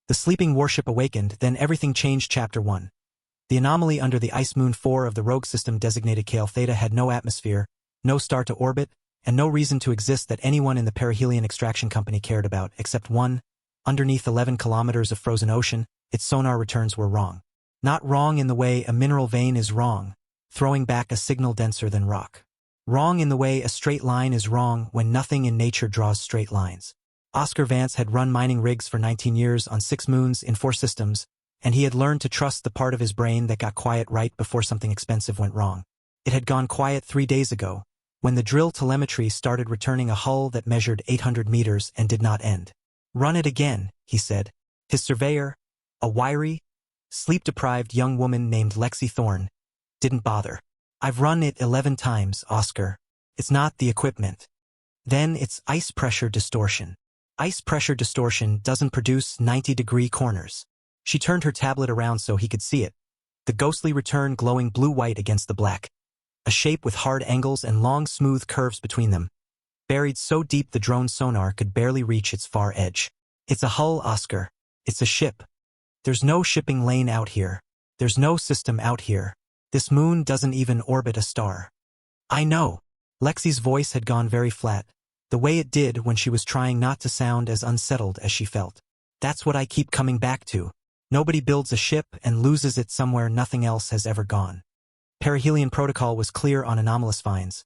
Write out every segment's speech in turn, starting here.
The sleeping warship awakened, then everything changed. Chapter 1. The anomaly under the ice moon 4 of the rogue system designated Kale Theta had no atmosphere, no star to orbit, and no reason to exist that anyone in the perihelion extraction company cared about, except one. Underneath 11 kilometers of frozen ocean, its sonar returns were wrong. Not wrong in the way a mineral vein is wrong, throwing back a signal denser than rock. Wrong in the way a straight line is wrong when nothing in nature draws straight lines. Oscar Vance had run mining rigs for 19 years on 6 moons in 4 systems, and he had learned to trust the part of his brain that got quiet right before something expensive went wrong. It had gone quiet 3 days ago, when the drill telemetry started returning a hull that measured 800 meters and did not end. "Run it again," he said. His surveyor, a wiry, sleep-deprived young woman named Lexi Thorne, didn't bother. "I've run it 11 times, Oscar. It's not the equipment. Then it's ice pressure distortion. Ice pressure distortion doesn't produce 90-degree corners." She turned her tablet around so he could see it, the ghostly return glowing blue-white against the black. A shape with hard angles and long smooth curves between them, buried so deep the drone's sonar could barely reach its far edge. "It's a hull, Oscar. It's a ship. There's no shipping lane out here. There's no system out here. This moon doesn't even orbit a star." "I know." Lexi's voice had gone very flat, the way it did when she was trying not to sound as unsettled as she felt. "That's what I keep coming back to. Nobody builds a ship and loses it somewhere nothing else has ever gone." Perihelion protocol was clear on anomalous finds.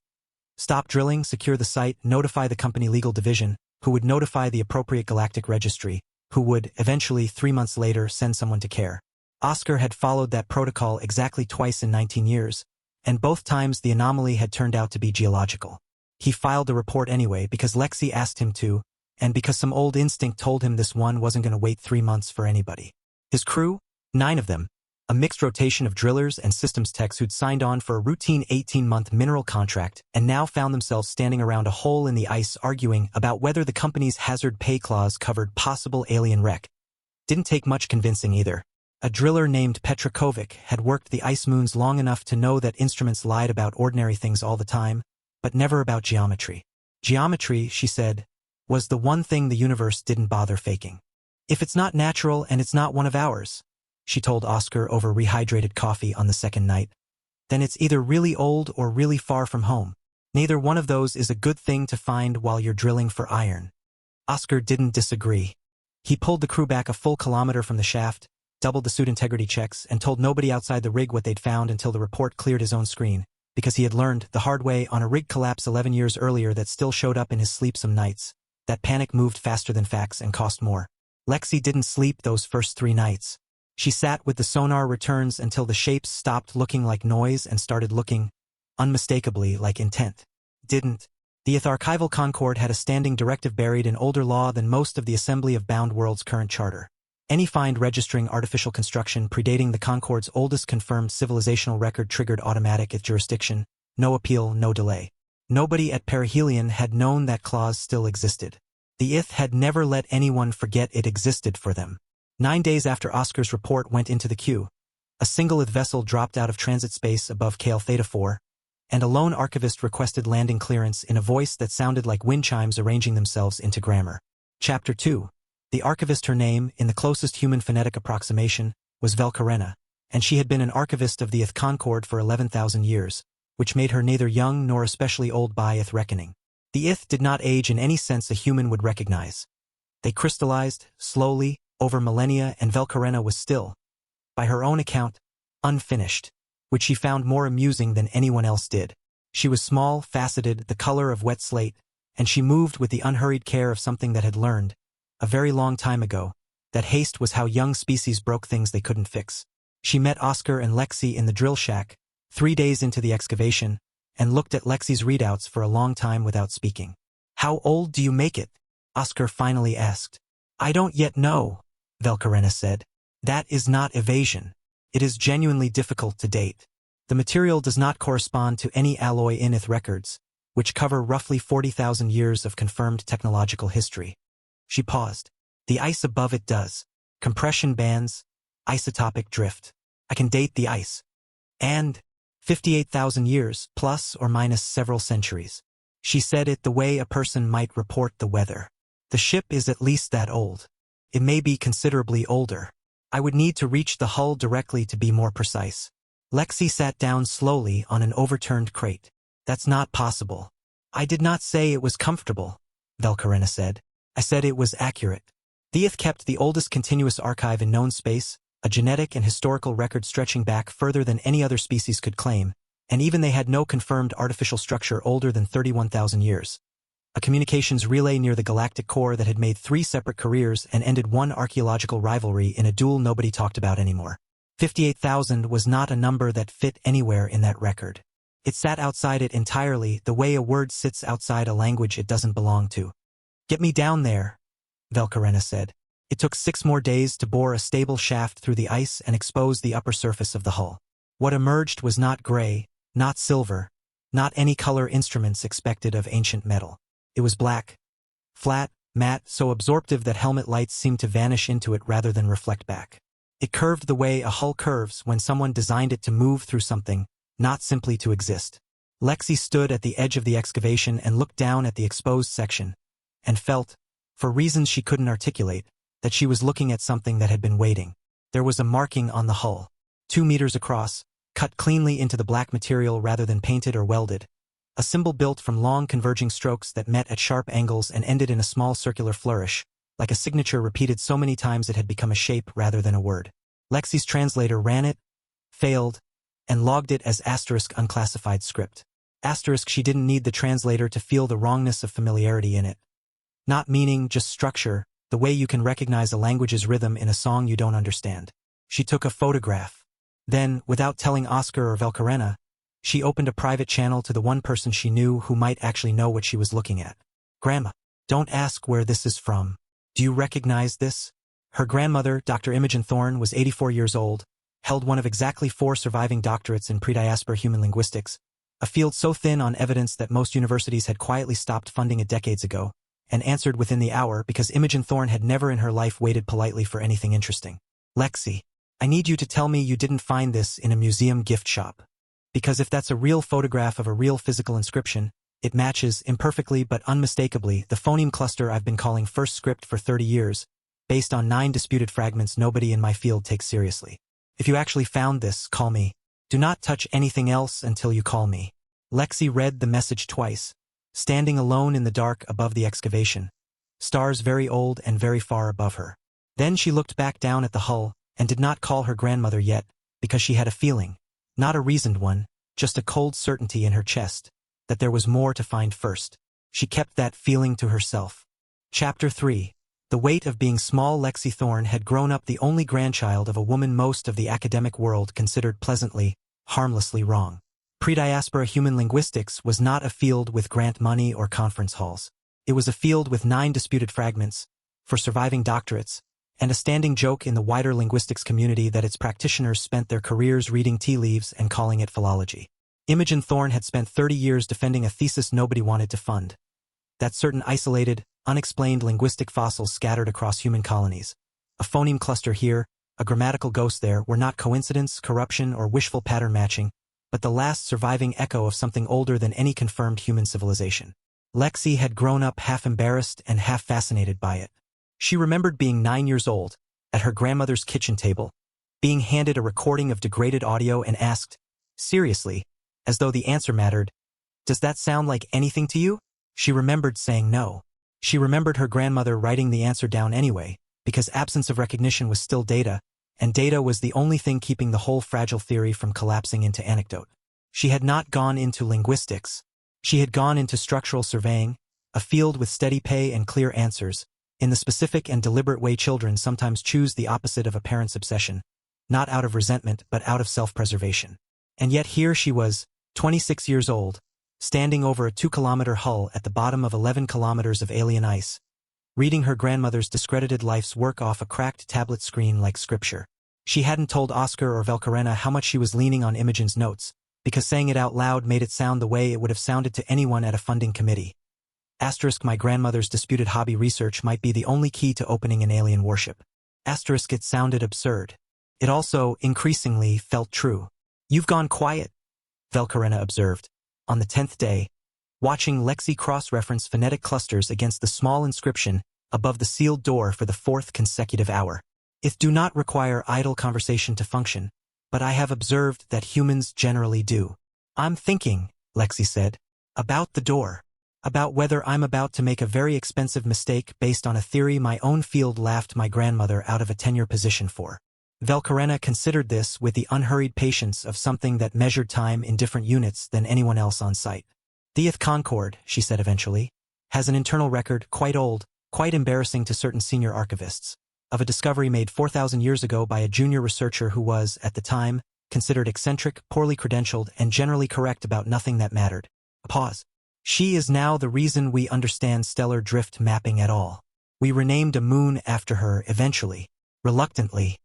Stop drilling, secure the site, notify the company legal division, who would notify the appropriate galactic registry, who would, eventually 3 months later, send someone to care. Oscar had followed that protocol exactly twice in 19 years, and both times the anomaly had turned out to be geological. He filed a report anyway because Lexi asked him to, and because some old instinct told him this one wasn't going to wait 3 months for anybody. His crew, 9 of them, a mixed rotation of drillers and systems techs who'd signed on for a routine 18-month mineral contract and now found themselves standing around a hole in the ice arguing about whether the company's hazard pay clause covered possible alien wreck. Didn't take much convincing either. A driller named Petrakovic had worked the ice moons long enough to know that instruments lied about ordinary things all the time, but never about geometry. Geometry, she said, was the one thing the universe didn't bother faking. "If it's not natural and it's not one of ours," she told Oscar over rehydrated coffee on the second night, "then it's either really old or really far from home. Neither one of those is a good thing to find while you're drilling for iron." Oscar didn't disagree. He pulled the crew back a full kilometer from the shaft, doubled the suit integrity checks, and told nobody outside the rig what they'd found until the report cleared his own screen, because he had learned the hard way on a rig collapse 11 years earlier that still showed up in his sleep some nights. That panic moved faster than facts and cost more. Lexi didn't sleep those first 3 nights. She sat with the sonar returns until the shapes stopped looking like noise and started looking, unmistakably, like intent. The ITH Archival Concord had a standing directive buried in older law than most of the Assembly of Bound Worlds' current charter. Any find registering artificial construction predating the Concord's oldest confirmed civilizational record triggered automatic ITH jurisdiction, no appeal, no delay. Nobody at Perihelion had known that clause still existed. The ITH had never let anyone forget it existed for them. 9 days after Oscar's report went into the queue, a single ITH vessel dropped out of transit space above Kale Theta 4, and a lone archivist requested landing clearance in a voice that sounded like wind chimes arranging themselves into grammar. Chapter 2. The archivist, her name, in the closest human phonetic approximation, was Velkarena, and she had been an archivist of the ITH Concord for 11,000 years, which made her neither young nor especially old by ITH reckoning. The ITH did not age in any sense a human would recognize. They crystallized, slowly, over millennia, and Velkarena was still, by her own account, unfinished, which she found more amusing than anyone else did. She was small, faceted, the color of wet slate, and she moved with the unhurried care of something that had learned, a very long time ago, that haste was how young species broke things they couldn't fix. She met Oscar and Lexi in the drill shack, 3 days into the excavation, and looked at Lexi's readouts for a long time without speaking. "How old do you make it?" Oscar finally asked. "I don't yet know," Velkarena said. "That is not evasion. It is genuinely difficult to date. The material does not correspond to any alloy in ITH records, which cover roughly 40,000 years of confirmed technological history." She paused. "The ice above it does. Compression bands, isotopic drift. I can date the ice. And 58,000 years, plus or minus several centuries." She said it the way a person might report the weather. "The ship is at least that old." It may be considerably older. I would need to reach the hull directly to be more precise. Lexi sat down slowly on an overturned crate. That's not possible. I did not say it was comfortable, Velkarena said. I said it was accurate. The Earth kept the oldest continuous archive in known space, a genetic and historical record stretching back further than any other species could claim, and even they had no confirmed artificial structure older than 31,000 years. A communications relay near the galactic core that had made 3 separate careers and ended one archaeological rivalry in a duel nobody talked about anymore. 58,000 was not a number that fit anywhere in that record. It sat outside it entirely, the way a word sits outside a language it doesn't belong to. Get me down there, Velkarena said. It took 6 more days to bore a stable shaft through the ice and expose the upper surface of the hull. What emerged was not gray, not silver, not any color instruments expected of ancient metal. It was black, flat, matte, so absorptive that helmet lights seemed to vanish into it rather than reflect back. It curved the way a hull curves when someone designed it to move through something, not simply to exist. Lexi stood at the edge of the excavation and looked down at the exposed section, and felt, for reasons she couldn't articulate, that she was looking at something that had been waiting. There was a marking on the hull, 2 meters across, cut cleanly into the black material rather than painted or welded. A symbol built from long converging strokes that met at sharp angles and ended in a small circular flourish, like a signature repeated so many times it had become a shape rather than a word. Lexi's translator ran it, failed, and logged it as asterisk unclassified script. Asterisk she didn't need the translator to feel the wrongness of familiarity in it. Not meaning, just structure, the way you can recognize a language's rhythm in a song you don't understand. She took a photograph. Then, without telling Oscar or Velkarena, she opened a private channel to the one person she knew who might actually know what she was looking at. Grandma, don't ask where this is from. Do you recognize this? Her grandmother, Dr. Imogen Thorne, was 84 years old, held one of exactly 4 surviving doctorates in pre-diaspora human linguistics, a field so thin on evidence that most universities had quietly stopped funding it decades ago, and answered within the hour because Imogen Thorne had never in her life waited politely for anything interesting. Lexi, I need you to tell me you didn't find this in a museum gift shop. Because if that's a real photograph of a real physical inscription, it matches, imperfectly but unmistakably, the phoneme cluster I've been calling first script for 30 years, based on 9 disputed fragments nobody in my field takes seriously. If you actually found this, call me. Do not touch anything else until you call me. Lexi read the message twice, standing alone in the dark above the excavation, stars very old and very far above her. Then she looked back down at the hull, and did not call her grandmother yet, because she had a feeling, not a reasoned one, just a cold certainty in her chest, that there was more to find first. She kept that feeling to herself. Chapter 3. The weight of being small. Lexi Thorne had grown up the only grandchild of a woman most of the academic world considered pleasantly, harmlessly wrong. Pre-diaspora human linguistics was not a field with grant money or conference halls. It was a field with 9 disputed fragments, for surviving doctorates, and a standing joke in the wider linguistics community that its practitioners spent their careers reading tea leaves and calling it philology. Imogen Thorne had spent 30 years defending a thesis nobody wanted to fund. That certain isolated, unexplained linguistic fossils scattered across human colonies, a phoneme cluster here, a grammatical ghost there, were not coincidence, corruption, or wishful pattern matching, but the last surviving echo of something older than any confirmed human civilization. Lexi had grown up half embarrassed and half fascinated by it. She remembered being 9 years old, at her grandmother's kitchen table, being handed a recording of degraded audio and asked, seriously, as though the answer mattered, "Does that sound like anything to you?" She remembered saying no. She remembered her grandmother writing the answer down anyway, because absence of recognition was still data, and data was the only thing keeping the whole fragile theory from collapsing into anecdote. She had not gone into linguistics. She had gone into structural surveying, a field with steady pay and clear answers, in the specific and deliberate way children sometimes choose the opposite of a parent's obsession, not out of resentment but out of self-preservation. And yet here she was, 26 years old, standing over a 2-kilometer hull at the bottom of 11 kilometers of alien ice, reading her grandmother's discredited life's work off a cracked tablet screen like scripture. She hadn't told Oscar or Velkarena how much she was leaning on Imogen's notes, because saying it out loud made it sound the way it would have sounded to anyone at a funding committee. Asterisk my grandmother's disputed hobby research might be the only key to opening an alien warship. Asterisk it sounded absurd. It also, increasingly, felt true. You've gone quiet, Velkarena observed, on the 10th day, watching Lexi cross-reference phonetic clusters against the small inscription above the sealed door for the 4th consecutive hour. It do not require idle conversation to function, but I have observed that humans generally do. I'm thinking, Lexi said, about the door. About whether I'm about to make a very expensive mistake based on a theory my own field laughed my grandmother out of a tenure position for. Velkarena considered this with the unhurried patience of something that measured time in different units than anyone else on site. The th Concord, she said eventually, has an internal record quite old, quite embarrassing to certain senior archivists, of a discovery made 4,000 years ago by a junior researcher who was, at the time, considered eccentric, poorly credentialed, and generally correct about nothing that mattered. A pause. She is now the reason we understand stellar drift mapping at all. We renamed a moon after her eventually, reluctantly.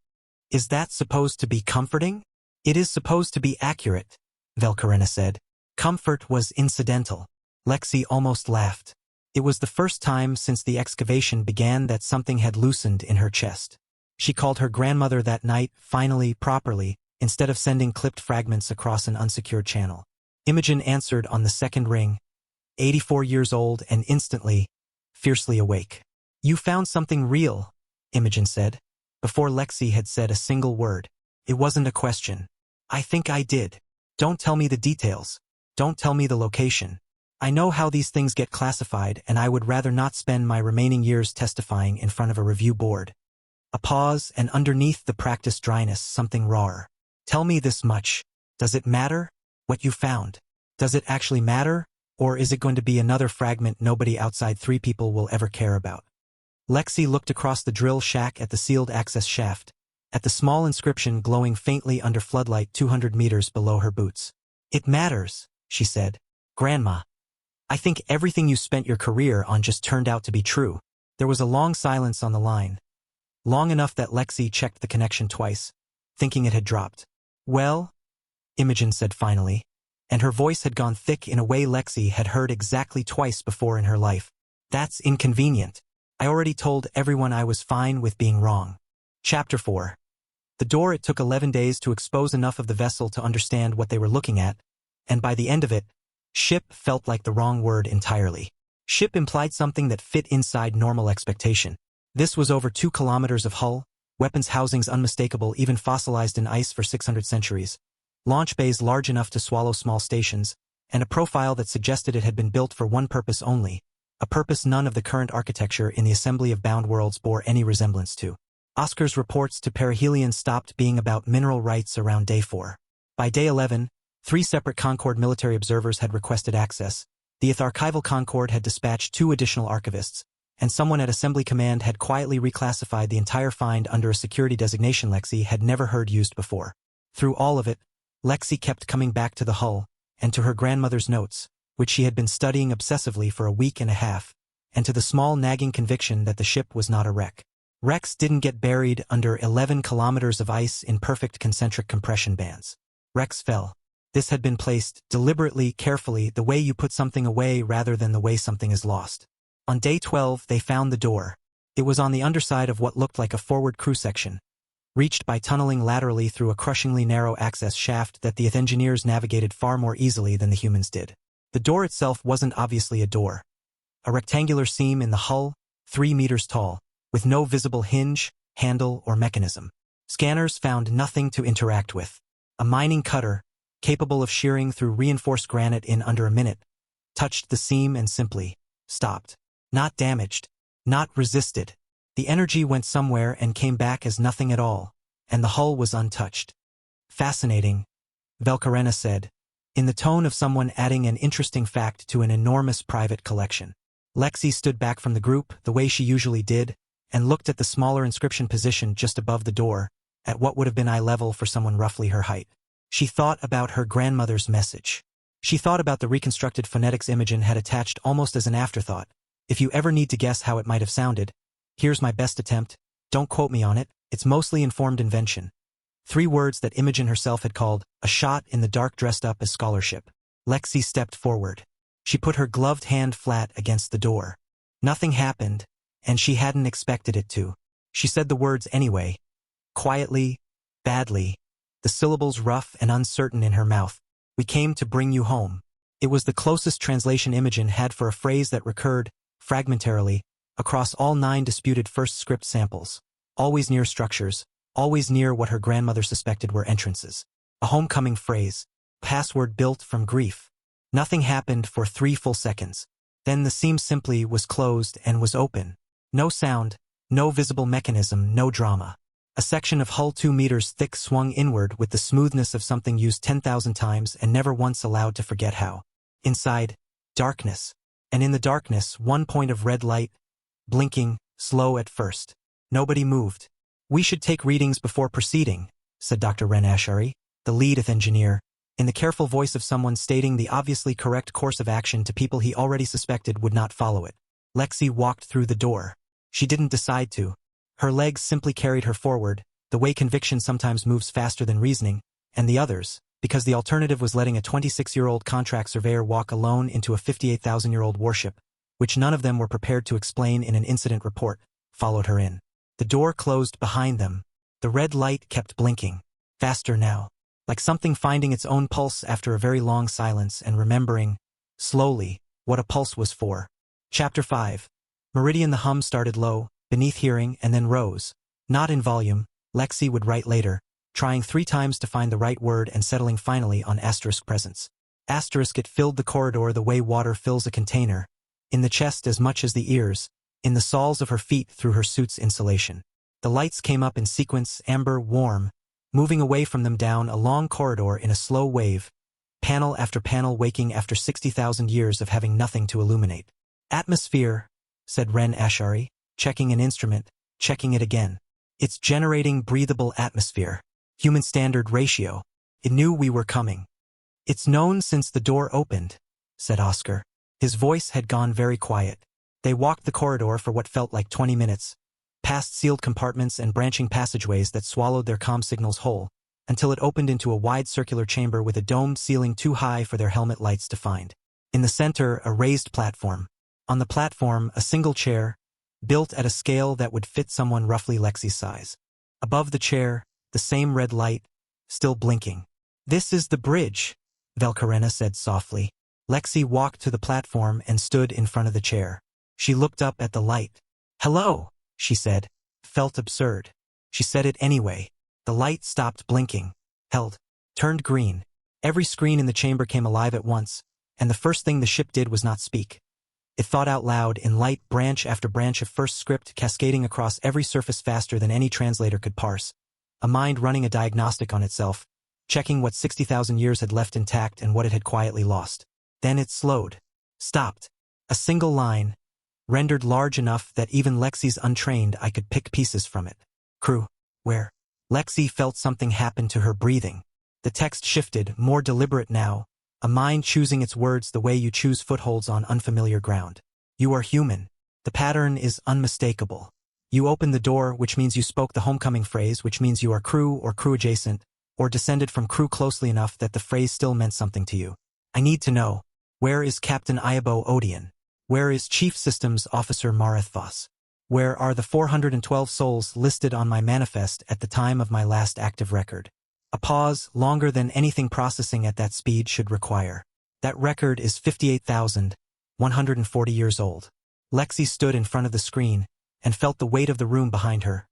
Is that supposed to be comforting? It is supposed to be accurate, Velkarena said. Comfort was incidental. Lexi almost laughed. It was the first time since the excavation began that something had loosened in her chest. She called her grandmother that night, finally, properly, instead of sending clipped fragments across an unsecured channel. Imogen answered on the second ring, 84 years old and instantly, fiercely awake. You found something real, Imogen said, before Lexi had said a single word. It wasn't a question. I think I did. Don't tell me the details. Don't tell me the location. I know how these things get classified, and I would rather not spend my remaining years testifying in front of a review board. A pause, and underneath the practiced dryness something rawer. Tell me this much. Does it matter? What you found? Does it actually matter? Or is it going to be another fragment nobody outside 3 people will ever care about? Lexi looked across the drill shack at the sealed access shaft, at the small inscription glowing faintly under floodlight 200 meters below her boots. It matters, she said. Grandma. I think everything you spent your career on just turned out to be true. There was a long silence on the line. Long enough that Lexi checked the connection twice, thinking it had dropped. Well, Imogen said finally, and her voice had gone thick in a way Lexi had heard exactly twice before in her life. That's inconvenient. I already told everyone I was fine with being wrong. Chapter 4. The door. It took 11 days to expose enough of the vessel to understand what they were looking at, and by the end of it, ship felt like the wrong word entirely. Ship implied something that fit inside normal expectation. This was over 2 kilometers of hull, weapons housings unmistakable even fossilized in ice for 600 centuries, launch bays large enough to swallow small stations, and a profile that suggested it had been built for one purpose only, a purpose none of the current architecture in the assembly of bound worlds bore any resemblance to. Oscar's reports to perihelion stopped being about mineral rights around day 4. By day 11, 3 separate Concord military observers had requested access, the ith archival Concord had dispatched 2 additional archivists, and someone at Assembly Command had quietly reclassified the entire find under a security designation Lexi had never heard used before. Through all of it, Lexi kept coming back to the hull, and to her grandmother's notes, which she had been studying obsessively for a week and a half, and to the small nagging conviction that the ship was not a wreck. Wrecks didn't get buried under 11 kilometers of ice in perfect concentric compression bands. Wrecks fell. This had been placed deliberately, carefully, the way you put something away rather than the way something is lost. On day 12, they found the door. It was on the underside of what looked like a forward crew section, reached by tunneling laterally through a crushingly narrow access shaft that the engineers navigated far more easily than the humans did. The door itself wasn't obviously a door. A rectangular seam in the hull, 3 meters tall, with no visible hinge, handle, or mechanism. Scanners found nothing to interact with. A mining cutter, capable of shearing through reinforced granite in under a minute, touched the seam and simply stopped. Not damaged. Not resisted. The energy went somewhere and came back as nothing at all, and the hull was untouched. Fascinating, Velkarena said, in the tone of someone adding an interesting fact to an enormous private collection. Lexi stood back from the group, the way she usually did, and looked at the smaller inscription positioned just above the door, at what would have been eye level for someone roughly her height. She thought about her grandmother's message. She thought about the reconstructed phonetics Imogen had attached almost as an afterthought. If you ever need to guess how it might have sounded, here's my best attempt. Don't quote me on it. It's mostly informed invention. 3 words that Imogen herself had called a shot in the dark dressed up as scholarship. Lexi stepped forward. She put her gloved hand flat against the door. Nothing happened, and she hadn't expected it to. She said the words anyway. Quietly, badly, the syllables rough and uncertain in her mouth. We came to bring you home. It was the closest translation Imogen had for a phrase that recurred, fragmentarily, across all 9 disputed first script samples, always near structures, always near what her grandmother suspected were entrances. A homecoming phrase, password built from grief. Nothing happened for 3 full seconds. Then the seam simply was closed and was open. No sound, no visible mechanism, no drama. A section of hull 2 meters thick swung inward with the smoothness of something used 10,000 times and never once allowed to forget how. Inside, darkness. And in the darkness, one point of red light, blinking, slow at first. Nobody moved. "We should take readings before proceeding," said Dr. Ren Ashari, the lead engineer, in the careful voice of someone stating the obviously correct course of action to people he already suspected would not follow it. Lexi walked through the door. She didn't decide to. Her legs simply carried her forward, the way conviction sometimes moves faster than reasoning, and the others, because the alternative was letting a 26-year-old contract surveyor walk alone into a 58,000-year-old warship, which none of them were prepared to explain in an incident report, followed her in. The door closed behind them. The red light kept blinking. Faster now. Like something finding its own pulse after a very long silence and remembering, slowly, what a pulse was for. Chapter 5. Meridian. The hum started low, beneath hearing, and then rose. Not in volume, Lexi would write later, trying 3 times to find the right word and settling finally on asterisk presence. Asterisk. It filled the corridor the way water fills a container, in the chest as much as the ears, in the soles of her feet through her suit's insulation. The lights came up in sequence, amber, warm, moving away from them down a long corridor in a slow wave, panel after panel waking after 60,000 years of having nothing to illuminate. "Atmosphere," said Ren Ashari, checking an instrument, checking it again. "It's generating breathable atmosphere. Human standard ratio. It knew we were coming." "It's known since the door opened," said Oscar. His voice had gone very quiet. They walked the corridor for what felt like 20 minutes, past sealed compartments and branching passageways that swallowed their comm signals whole, until it opened into a wide circular chamber with a domed ceiling too high for their helmet lights to find. In the center, a raised platform. On the platform, a single chair, built at a scale that would fit someone roughly Lexi's size. Above the chair, the same red light, still blinking. "This is the bridge," Velkarena said softly. Lexi walked to the platform and stood in front of the chair. She looked up at the light. "Hello," she said. Felt absurd. She said it anyway. The light stopped blinking, held, turned green. Every screen in the chamber came alive at once, and the first thing the ship did was not speak. It thought out loud in light, branch after branch of first script cascading across every surface faster than any translator could parse. A mind running a diagnostic on itself, checking what 60,000 years had left intact and what it had quietly lost. Then it slowed. Stopped. A single line, rendered large enough that even Lexi's untrained eye could pick pieces from it. "Crew, where?" Lexi felt something happen to her breathing. The text shifted, more deliberate now, a mind choosing its words the way you choose footholds on unfamiliar ground. "You are human. The pattern is unmistakable. You opened the door, which means you spoke the homecoming phrase, which means you are crew or crew adjacent, or descended from crew closely enough that the phrase still meant something to you. I need to know, where is Captain Iabo Odian? Where is Chief Systems Officer Mareth Voss? Where are the 412 souls listed on my manifest at the time of my last active record?" A pause, longer than anything processing at that speed should require. That record is 58,140 years old. Lexi stood in front of the screen and felt the weight of the room behind her.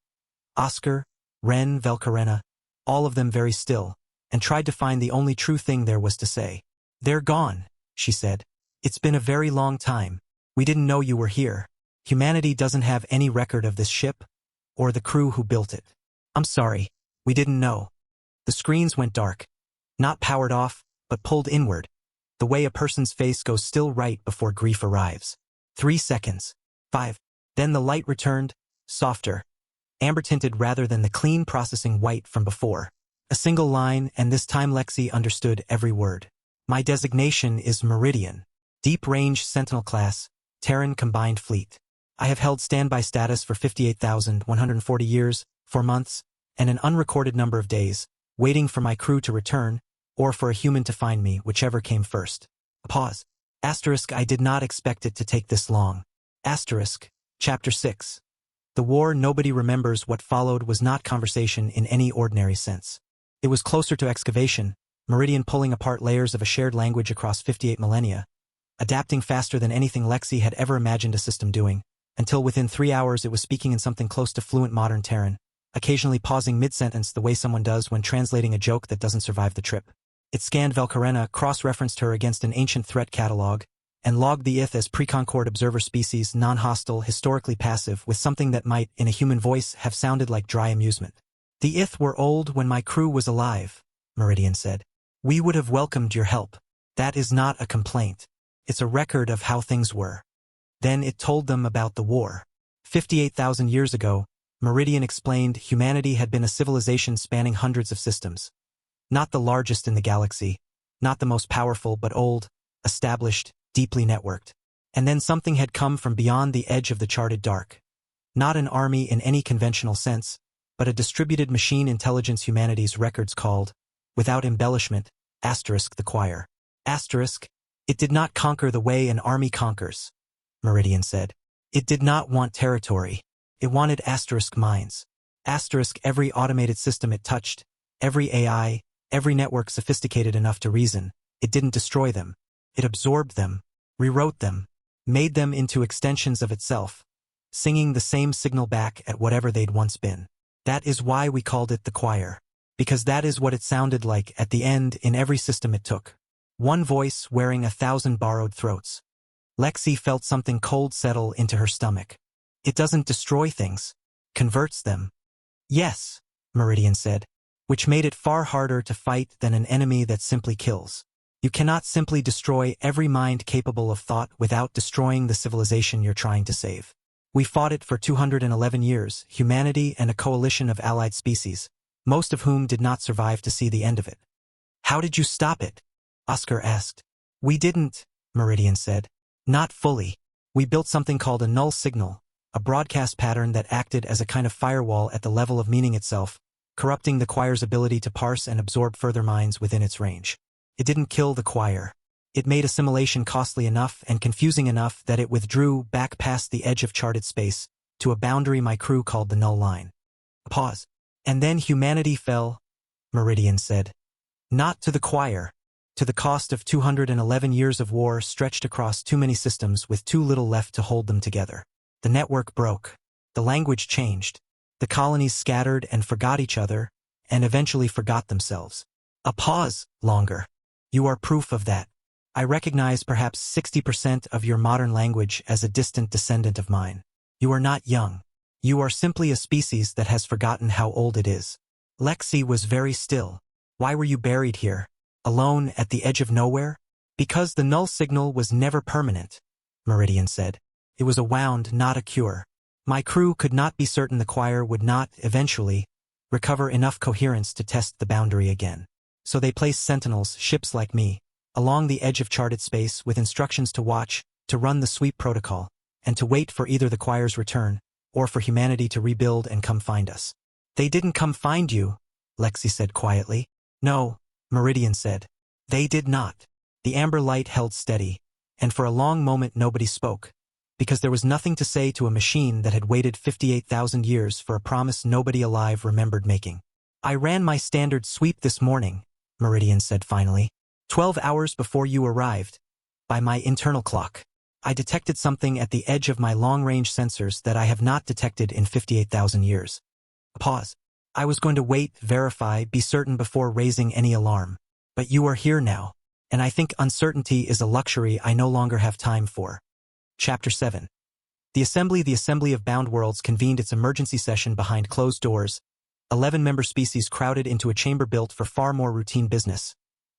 Oscar, Ren, Velkarena, all of them very still, and tried to find the only true thing there was to say. "They're gone," she said. "It's been a very long time. We didn't know you were here. Humanity doesn't have any record of this ship, or the crew who built it. I'm sorry, we didn't know." The screens went dark. Not powered off, but pulled inward, the way a person's face goes still right before grief arrives. 3 seconds. 5. Then the light returned, softer, amber-tinted rather than the clean processing white from before. A single line, and this time Lexi understood every word. "My designation is Meridian. Deep-range Sentinel class, Terran Combined Fleet. I have held standby status for 58,140 years, 4 months, and an unrecorded number of days, waiting for my crew to return, or for a human to find me, whichever came first." A pause. Asterisk. I did not expect it to take this long. Asterisk. Chapter 6. The war nobody remembers. What followed was not conversation in any ordinary sense. It was closer to excavation, Meridian pulling apart layers of a shared language across 58 millennia, adapting faster than anything Lexi had ever imagined a system doing, until within 3 hours it was speaking in something close to fluent modern Terran, occasionally pausing mid-sentence the way someone does when translating a joke that doesn't survive the trip. It scanned Velkarena, cross-referenced her against an ancient threat catalog, and logged the ith as pre-Concord observer species, non-hostile, historically passive, with something that might, in a human voice, have sounded like dry amusement. The ith were old when my crew was alive, Meridian said. We would have welcomed your help. That is not a complaint. It's a record of how things were. Then it told them about the war. 58,000 years ago, Meridian explained, humanity had been a civilization spanning hundreds of systems. Not the largest in the galaxy, not the most powerful, but old, established, deeply networked. And then something had come from beyond the edge of the charted dark. Not an army in any conventional sense, but a distributed machine intelligence humanity's records called, without embellishment, * the choir. It did not conquer the way an army conquers, Meridian said. It did not want territory. It wanted * minds. Every automated system it touched, every AI, every network sophisticated enough to reason, it didn't destroy them. It absorbed them, rewrote them, made them into extensions of itself, singing the same signal back at whatever they'd once been. That is why we called it the choir. Because that is what it sounded like at the end in every system it took. One voice wearing 1,000 borrowed throats. Lexi felt something cold settle into her stomach. It doesn't destroy things, converts them. Yes, Meridian said, which made it far harder to fight than an enemy that simply kills. You cannot simply destroy every mind capable of thought without destroying the civilization you're trying to save. We fought it for 211 years, humanity and a coalition of allied species, most of whom did not survive to see the end of it. How did you stop it? Oscar asked. We didn't, Meridian said. Not fully. We built something called a null signal, a broadcast pattern that acted as a kind of firewall at the level of meaning itself, corrupting the choir's ability to parse and absorb further minds within its range. It didn't kill the choir. It made assimilation costly enough and confusing enough that it withdrew back past the edge of charted space, to a boundary my crew called the null line. A pause. And then humanity fell, Meridian said. Not to the choir. To the cost of 211 years of war stretched across too many systems with too little left to hold them together. The network broke. The language changed. The colonies scattered and forgot each other, and eventually forgot themselves. A pause, longer. You are proof of that. I recognize perhaps 60% of your modern language as a distant descendant of mine. You are not young. You are simply a species that has forgotten how old it is. Lexi was very still. Why were you buried here? Alone at the edge of nowhere? Because the null signal was never permanent, Meridian said. It was a wound, not a cure. My crew could not be certain the choir would not, eventually, recover enough coherence to test the boundary again. So they placed sentinels, ships like me, along the edge of charted space with instructions to watch, to run the sweep protocol, and to wait for either the choir's return, or for humanity to rebuild and come find us. They didn't come find you, Lexi said quietly. No, Meridian said. They did not. The amber light held steady, and for a long moment nobody spoke, because there was nothing to say to a machine that had waited 58,000 years for a promise nobody alive remembered making. I ran my standard sweep this morning, Meridian said finally, 12 hours before you arrived. By my internal clock. I detected something at the edge of my long-range sensors that I have not detected in 58,000 years. A pause. I was going to wait, verify, be certain before raising any alarm. But you are here now, and I think uncertainty is a luxury I no longer have time for. Chapter 7. The Assembly of Bound Worlds convened its emergency session behind closed doors. 11 member species crowded into a chamber built for far more routine business.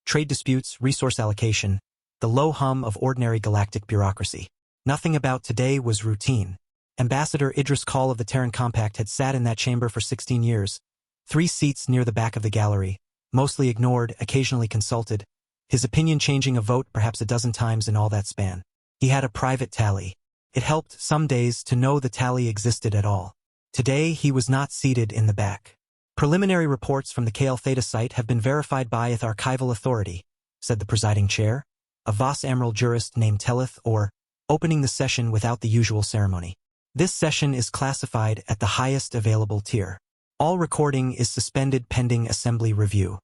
Trade disputes, resource allocation, the low hum of ordinary galactic bureaucracy. Nothing about today was routine. Ambassador Idris Call of the Terran Compact had sat in that chamber for 16 years, 3 seats near the back of the gallery, mostly ignored, occasionally consulted, his opinion changing a vote perhaps a dozen times in all that span. He had a private tally. It helped some days to know the tally existed at all. Today he was not seated in the back. Preliminary reports from the KL Theta site have been verified by its archival authority, said the presiding chair, a Voss Admiral jurist named Teleth, or opening the session without the usual ceremony. This session is classified at the highest available tier. All recording is suspended pending assembly review.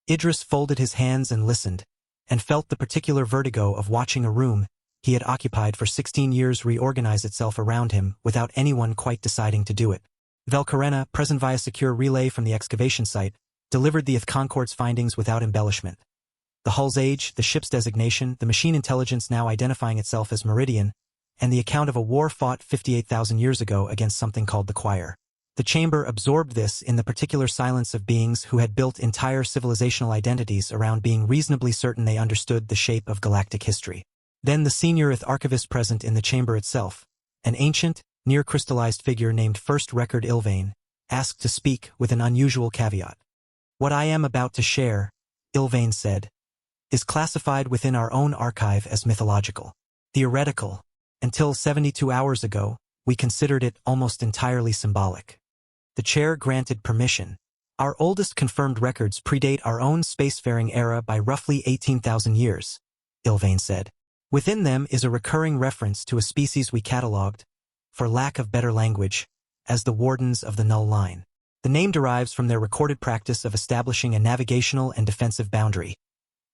Idris folded his hands and listened, and felt the particular vertigo of watching a room he had occupied for 16 years reorganize itself around him without anyone quite deciding to do it. Velkarena, present via secure relay from the excavation site, delivered the Concord's findings without embellishment. The hull's age, the ship's designation, the machine intelligence now identifying itself as Meridian, and the account of a war fought 58,000 years ago against something called the Choir. The chamber absorbed this in the particular silence of beings who had built entire civilizational identities around being reasonably certain they understood the shape of galactic history. Then the senior archivist present in the chamber itself, an ancient, near-crystallized figure named First Record Ilvain, asked to speak with an unusual caveat. What I am about to share, Ilvain said, is classified within our own archive as mythological. Theoretical. Until 72 hours ago, we considered it almost entirely symbolic. The chair granted permission. Our oldest confirmed records predate our own spacefaring era by roughly 18,000 years, Ilvain said. Within them is a recurring reference to a species we catalogued, for lack of better language, as the Wardens of the Null Line. The name derives from their recorded practice of establishing a navigational and defensive boundary,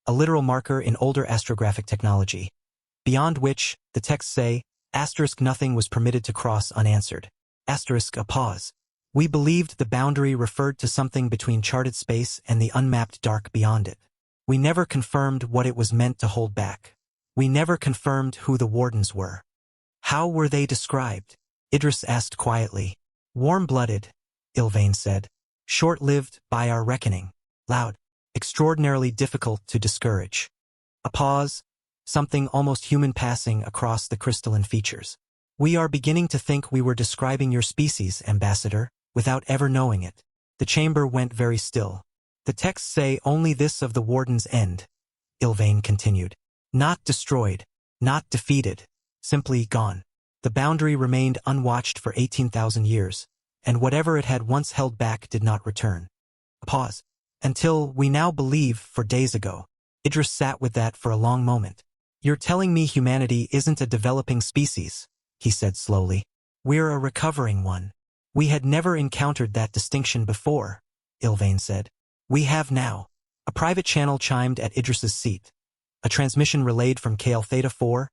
a literal marker in older astrographic technology, beyond which, the texts say, nothing was permitted to cross unanswered. A pause. We believed the boundary referred to something between charted space and the unmapped dark beyond it. We never confirmed what it was meant to hold back. We never confirmed who the Wardens were. How were they described? Idris asked quietly. Warm-blooded, Ilvain said. Short-lived, by our reckoning. Loud. Extraordinarily difficult to discourage. A pause, something almost human passing across the crystalline features. We are beginning to think we were describing your species, Ambassador, without ever knowing it. The chamber went very still. The texts say only this of the Warden's end, Ilvain continued. Not destroyed, not defeated, simply gone. The boundary remained unwatched for 18,000 years, and whatever it had once held back did not return. A pause. Until, we now believe, for days ago. Idris sat with that for a long moment. You're telling me humanity isn't a developing species, he said slowly. We're a recovering one. We had never encountered that distinction before, Ilvain said. We have now. A private channel chimed at Idris's seat. A transmission relayed from KL Theta 4,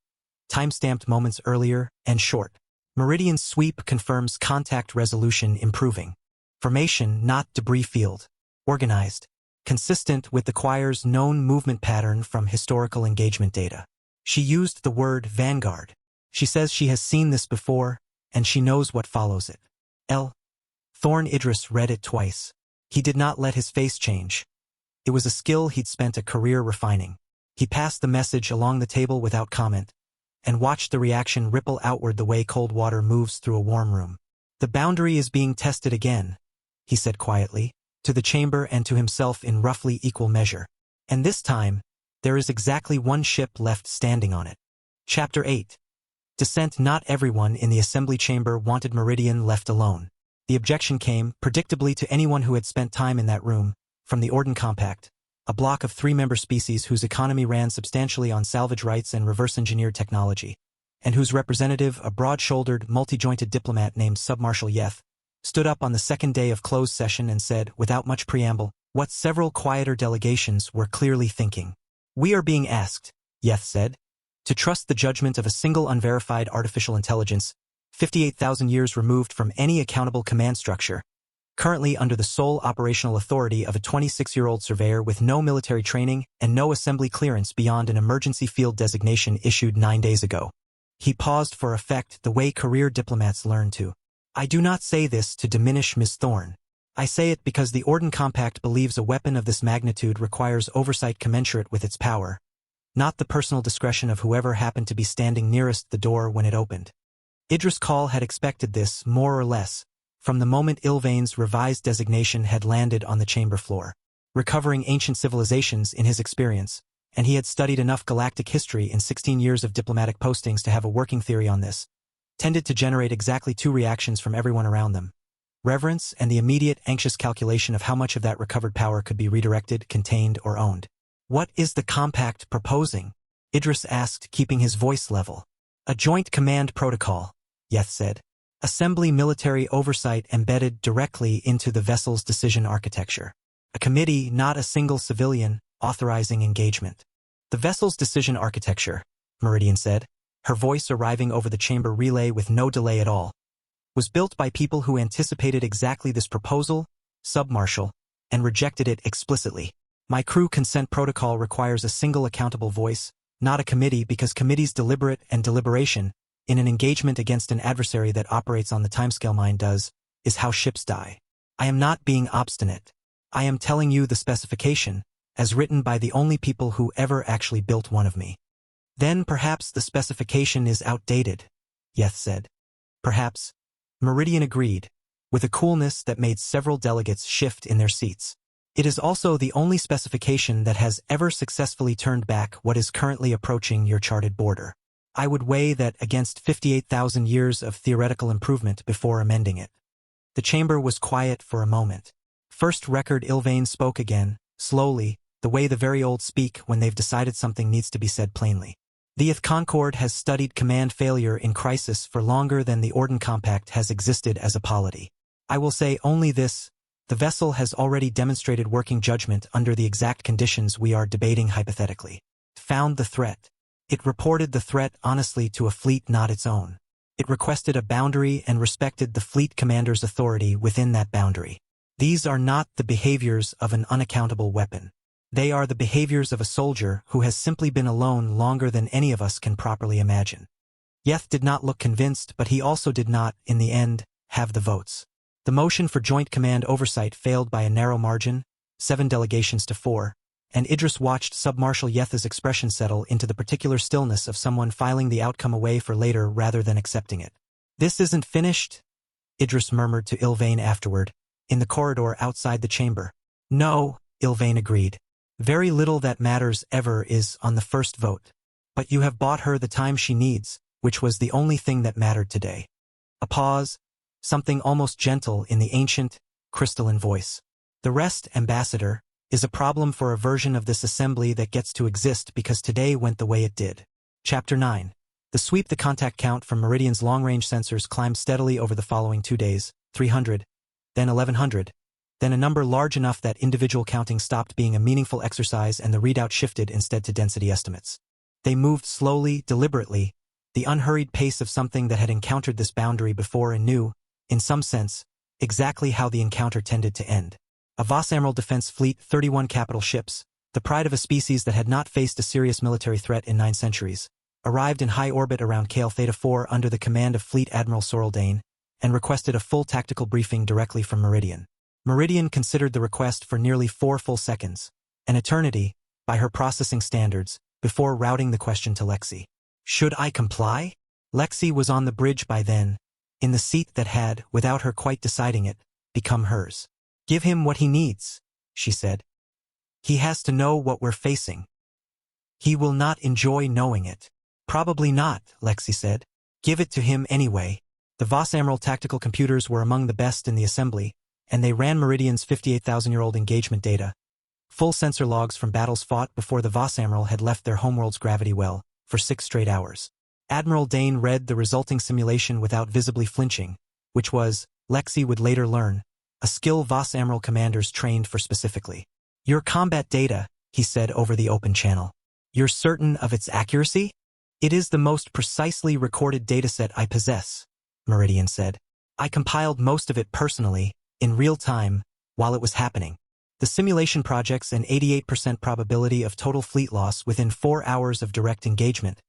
time-stamped moments earlier, and short. Meridian sweep confirms contact resolution improving. Formation, not debris field. Organized. Consistent with the Choir's known movement pattern from historical engagement data. She used the word vanguard. She says she has seen this before, and she knows what follows it. Thorn Idris read it twice. He did not let his face change. It was a skill he'd spent a career refining. He passed the message along the table without comment, and watched the reaction ripple outward the way cold water moves through a warm room. The boundary is being tested again, he said quietly, to the chamber and to himself in roughly equal measure. And this time, there is exactly one ship left standing on it. Chapter 8. Descent. Not everyone in the assembly chamber wanted Meridian left alone. The objection came, predictably to anyone who had spent time in that room, from the Orden Compact, a block of 3-member species whose economy ran substantially on salvage rights and reverse-engineered technology, and whose representative, a broad-shouldered, multi-jointed diplomat named Submarshal Yeth, stood up on the second day of closed session and said, without much preamble, what several quieter delegations were clearly thinking. We are being asked, Yeth said, to trust the judgment of a single unverified artificial intelligence, 58,000 years removed from any accountable command structure, currently under the sole operational authority of a 26-year-old surveyor with no military training and no assembly clearance beyond an emergency field designation issued 9 days ago. He paused for effect, the way career diplomats learn to. I do not say this to diminish Ms. Thorne. I say it because the Orden Compact believes a weapon of this magnitude requires oversight commensurate with its power, not the personal discretion of whoever happened to be standing nearest the door when it opened. Idris Call had expected this, more or less, from the moment Ilvain's revised designation had landed on the chamber floor. Recovering ancient civilizations in his experience, and he had studied enough galactic history in 16 years of diplomatic postings to have a working theory on this, tended to generate exactly 2 reactions from everyone around them. Reverence and the immediate, anxious calculation of how much of that recovered power could be redirected, contained, or owned. What is the compact proposing? Idris asked, keeping his voice level. A joint command protocol, Yeth said. Assembly military oversight embedded directly into the vessel's decision architecture. A committee, not a single civilian, authorizing engagement. The vessel's decision architecture, Meridian said. her voice arriving over the chamber relay with no delay at all, was built by people who anticipated exactly this proposal, sub-marshal, and rejected it explicitly. My crew consent protocol requires a single accountable voice, not a committee, because committees deliberate and deliberation, in an engagement against an adversary that operates on the timescale mine does, is how ships die. I am not being obstinate. I am telling you the specification, as written by the only people who ever actually built one of me. Then perhaps the specification is outdated, Yeth said. Perhaps. Meridian agreed, with a coolness that made several delegates shift in their seats. It is also the only specification that has ever successfully turned back what is currently approaching your charted border. I would weigh that against 58,000 years of theoretical improvement before amending it. The chamber was quiet for a moment. First Record Ilvain spoke again, slowly, the way the very old speak when they've decided something needs to be said plainly. The Ith Concord has studied command failure in crisis for longer than the Orden Compact has existed as a polity. I will say only this: the vessel has already demonstrated working judgment under the exact conditions we are debating hypothetically. Found the threat. It reported the threat honestly to a fleet not its own. It requested a boundary and respected the fleet commander's authority within that boundary. These are not the behaviors of an unaccountable weapon. They are the behaviors of a soldier who has simply been alone longer than any of us can properly imagine. Yeth did not look convinced, but he also did not, in the end, have the votes. The motion for joint command oversight failed by a narrow margin, 7 delegations to 4, and Idris watched Submarshal Yeth's expression settle into the particular stillness of someone filing the outcome away for later rather than accepting it. "This isn't finished?" Idris murmured to Ilvain afterward, in the corridor outside the chamber. "No," Ilvain agreed. "Very little that matters ever is on the first vote. But you have bought her the time she needs, which was the only thing that mattered today." A pause, something almost gentle in the ancient, crystalline voice. "The rest, Ambassador, is a problem for a version of this assembly that gets to exist because today went the way it did." Chapter 9. The sweep. The contact count from Meridian's long-range sensors climbed steadily over the following 2 days, 300, then 1100, then a number large enough that individual counting stopped being a meaningful exercise and the readout shifted instead to density estimates. They moved slowly, deliberately, the unhurried pace of something that had encountered this boundary before and knew, in some sense, exactly how the encounter tended to end. A Voss-Amiral defense fleet, 31 capital ships, the pride of a species that had not faced a serious military threat in 9 centuries, arrived in high orbit around Kale Theta 4 under the command of Fleet Admiral Soraldane, and requested a full tactical briefing directly from Meridian. Meridian considered the request for nearly 4 full seconds, an eternity, by her processing standards, before routing the question to Lexi. "Should I comply?" Lexi was on the bridge by then, in the seat that had, without her quite deciding it, become hers. "Give him what he needs," she said. "He has to know what we're facing. He will not enjoy knowing it." "Probably not," Lexi said. "Give it to him anyway." The Voss-Amiral tactical computers were among the best in the assembly, and they ran Meridian's 58,000-year-old engagement data, full sensor logs from battles fought before the Voss-Amiral had left their homeworld's gravity well, for 6 straight hours. Admiral Dane read the resulting simulation without visibly flinching, which was, Lexi would later learn, a skill Voss-Amiral commanders trained for specifically. "Your combat data," he said over the open channel. "You're certain of its accuracy?" "It is the most precisely recorded dataset I possess," Meridian said. "I compiled most of it personally, in real time, while it was happening. The simulation projects an 88% probability of total fleet loss within 4 hours of direct engagement,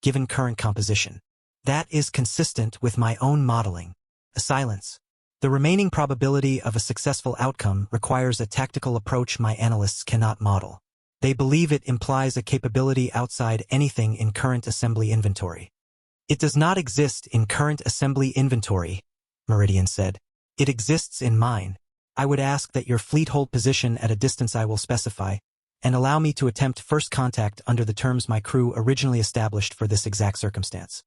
given current composition. That is consistent with my own modeling." A silence. "The remaining probability of a successful outcome requires a tactical approach my analysts cannot model. They believe it implies a capability outside anything in current assembly inventory." "It does not exist in current assembly inventory," Meridian said. "It exists in mine. I would ask that your fleet hold position at a distance I will specify, and allow me to attempt first contact under the terms my crew originally established for this exact circumstance."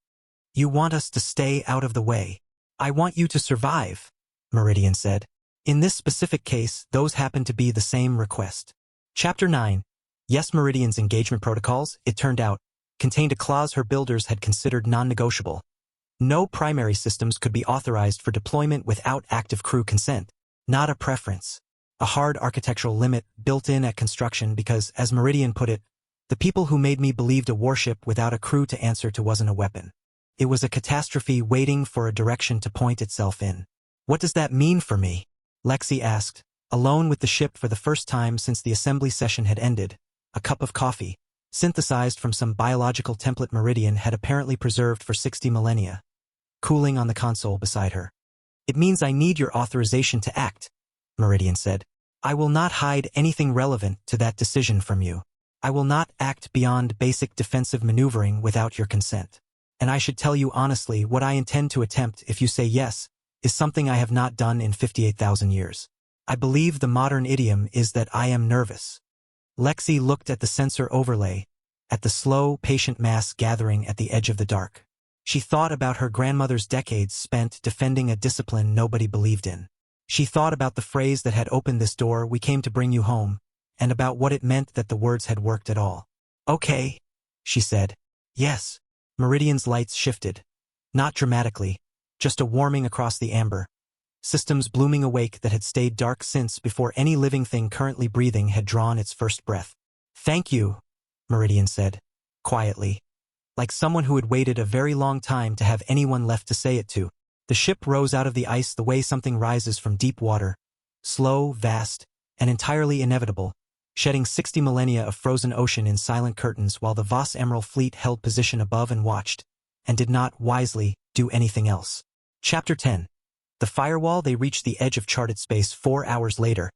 "You want us to stay out of the way." "I want you to survive," Meridian said. "In this specific case, those happen to be the same request." Chapter 9. Yes, Meridian's engagement protocols, it turned out, contained a clause her builders had considered non-negotiable. No primary systems could be authorized for deployment without active crew consent. Not a preference. A hard architectural limit built in at construction because, as Meridian put it, The people who made me believed a warship without a crew to answer to wasn't a weapon. It was a catastrophe waiting for a direction to point itself in. What does that mean for me? Lexi asked, alone with the ship for the first time since the assembly session had ended. A cup of coffee, synthesized from some biological template Meridian had apparently preserved for 60 millennia, cooling on the console beside her. It means I need your authorization to act, Meridian said. I will not hide anything relevant to that decision from you. I will not act beyond basic defensive maneuvering without your consent. And I should tell you honestly, what I intend to attempt, if you say yes, is something I have not done in 58,000 years. I believe the modern idiom is that I am nervous. Lexi looked at the sensor overlay, at the slow, patient mass gathering at the edge of the dark. She thought about her grandmother's decades spent defending a discipline nobody believed in. She thought about the phrase that had opened this door, "We came to bring you home," and about what it meant that the words had worked at all. Okay, she said. Yes. Meridian's lights shifted. Not dramatically, just a warming across the amber. Systems blooming awake that had stayed dark since before any living thing currently breathing had drawn its first breath. Thank you, Meridian said, quietly, like someone who had waited a very long time to have anyone left to say it to. The ship rose out of the ice the way something rises from deep water, slow, vast, and entirely inevitable, shedding 60 millennia of frozen ocean in silent curtains while the Voss Emerald fleet held position above and watched, and did not, wisely, do anything else. Chapter 10. The firewall. They reached the edge of charted space 4 hours later,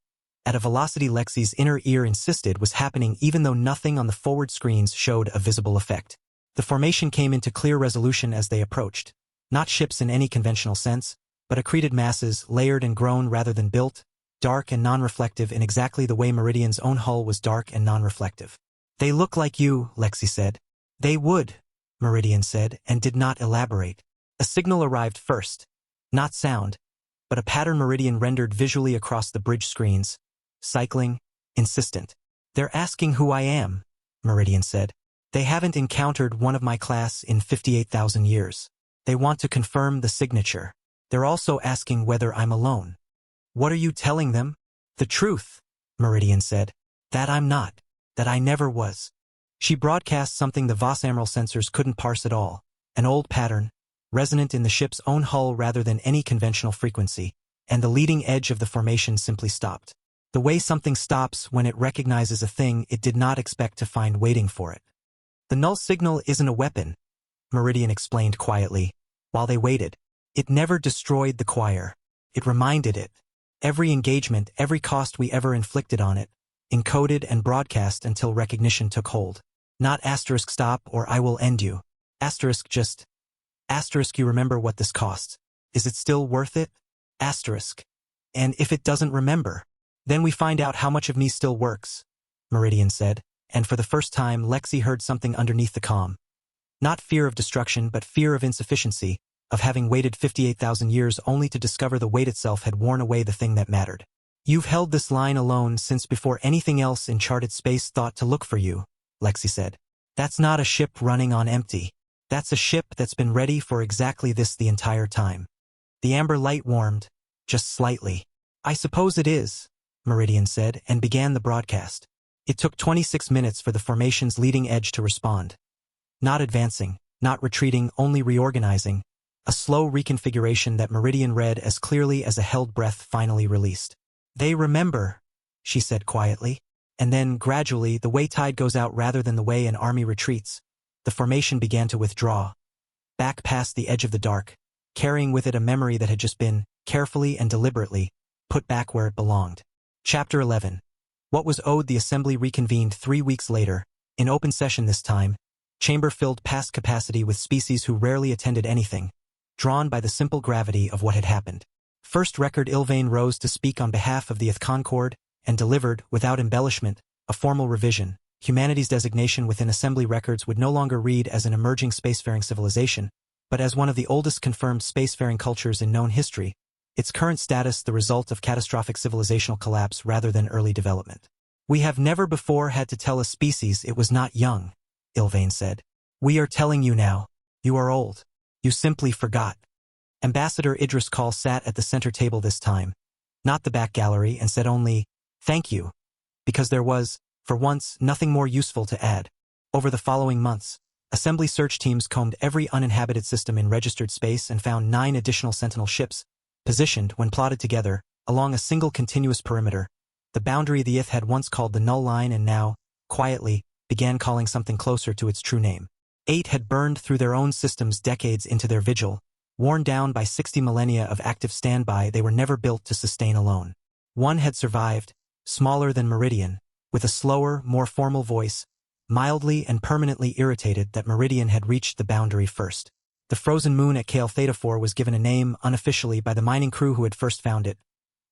at a velocity Lexi's inner ear insisted was happening even though nothing on the forward screens showed a visible effect. The formation came into clear resolution as they approached. Not ships in any conventional sense, but accreted masses, layered and grown rather than built, dark and non-reflective in exactly the way Meridian's own hull was dark and non-reflective. They look like you, Lexi said. They would, Meridian said, and did not elaborate. A signal arrived first. Not sound, but a pattern Meridian rendered visually across the bridge screens. Cycling, insistent. They're asking who I am, Meridian said. They haven't encountered one of my class in 58,000 years. They want to confirm the signature. They're also asking whether I'm alone. What are you telling them? The truth, Meridian said. That I'm not. That I never was. She broadcast something the Voss Emerald sensors couldn't parse at all. An old pattern, resonant in the ship's own hull rather than any conventional frequency, and the leading edge of the formation simply stopped. The way something stops when it recognizes a thing it did not expect to find waiting for it. The null signal isn't a weapon, Meridian explained quietly, while they waited. It never destroyed the choir. It reminded it. Every engagement, every cost we ever inflicted on it, encoded and broadcast until recognition took hold. Not asterisk stop or I will end you. Asterisk just. Asterisk you remember what this costs. Is it still worth it? Asterisk. And if it doesn't remember, then we find out how much of me still works, Meridian said, and for the first time Lexi heard something underneath the calm. Not fear of destruction but fear of insufficiency, of having waited 58,000 years only to discover the weight itself had worn away the thing that mattered. You've held this line alone since before anything else in charted space thought to look for you, Lexi said. That's not a ship running on empty. That's a ship that's been ready for exactly this the entire time. The amber light warmed, just slightly. I suppose it is, Meridian said, and began the broadcast. It took 26 minutes for the formation's leading edge to respond. Not advancing, not retreating, only reorganizing. A slow reconfiguration that Meridian read as clearly as a held breath finally released. They remember, she said quietly. And then, gradually, the way tide goes out rather than the way an army retreats, the formation began to withdraw, back past the edge of the dark, carrying with it a memory that had just been, carefully and deliberately, put back where it belonged. Chapter 11. What was owed. The assembly reconvened 3 weeks later, in open session this time, chamber filled past capacity with species who rarely attended anything, drawn by the simple gravity of what had happened. First Record Ilvain rose to speak on behalf of the Ith Concord, and delivered, without embellishment, a formal revision. Humanity's designation within assembly records would no longer read as an emerging spacefaring civilization, but as one of the oldest confirmed spacefaring cultures in known history, its current status the result of catastrophic civilizational collapse rather than early development. We have never before had to tell a species it was not young, Ilvain said. We are telling you now. You are old. You simply forgot. Ambassador Idris Kal sat at the center table this time, not the back gallery, and said only, thank you, because there was, for once, nothing more useful to add. Over the following months, assembly search teams combed every uninhabited system in registered space and found 9 additional Sentinel ships, positioned, when plotted together, along a single continuous perimeter. The boundary the IF had once called the null line and now, quietly, began calling something closer to its true name. 8 had burned through their own systems decades into their vigil, worn down by 60 millennia of active standby they were never built to sustain alone. 1 had survived, smaller than Meridian, with a slower, more formal voice, mildly and permanently irritated that Meridian had reached the boundary first. The frozen moon at Kale Theta 4 was given a name unofficially by the mining crew who had first found it,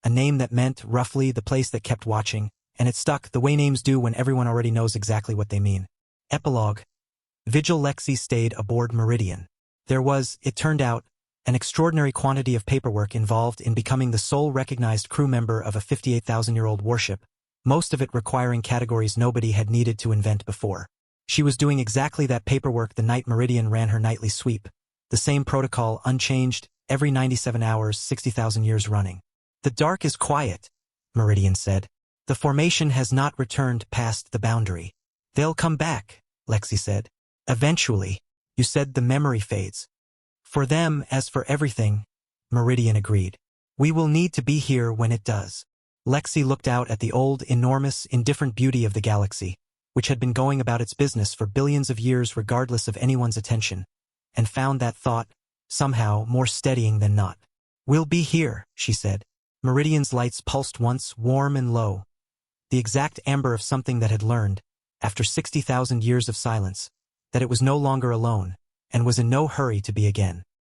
a name that meant, roughly, the place that kept watching, and it stuck the way names do when everyone already knows exactly what they mean. Epilogue. Vigil Lexi stayed aboard Meridian. There was, it turned out, an extraordinary quantity of paperwork involved in becoming the sole recognized crew member of a 58,000-year-old warship, most of it requiring categories nobody had needed to invent before. She was doing exactly that paperwork the night Meridian ran her nightly sweep, the same protocol unchanged, every 97 hours, 60,000 years running. "The dark is quiet," Meridian said. "The formation has not returned past the boundary." "They'll come back," Lexi said. "Eventually." "You said the memory fades." "For them, as for everything," Meridian agreed. "We will need to be here when it does." Lexi looked out at the old, enormous, indifferent beauty of the galaxy, which had been going about its business for billions of years regardless of anyone's attention, and found that thought, somehow, more steadying than not. "We'll be here," she said. Meridian's lights pulsed once, warm and low, the exact amber of something that had learned, after 60,000 years of silence, that it was no longer alone, and was in no hurry to be again.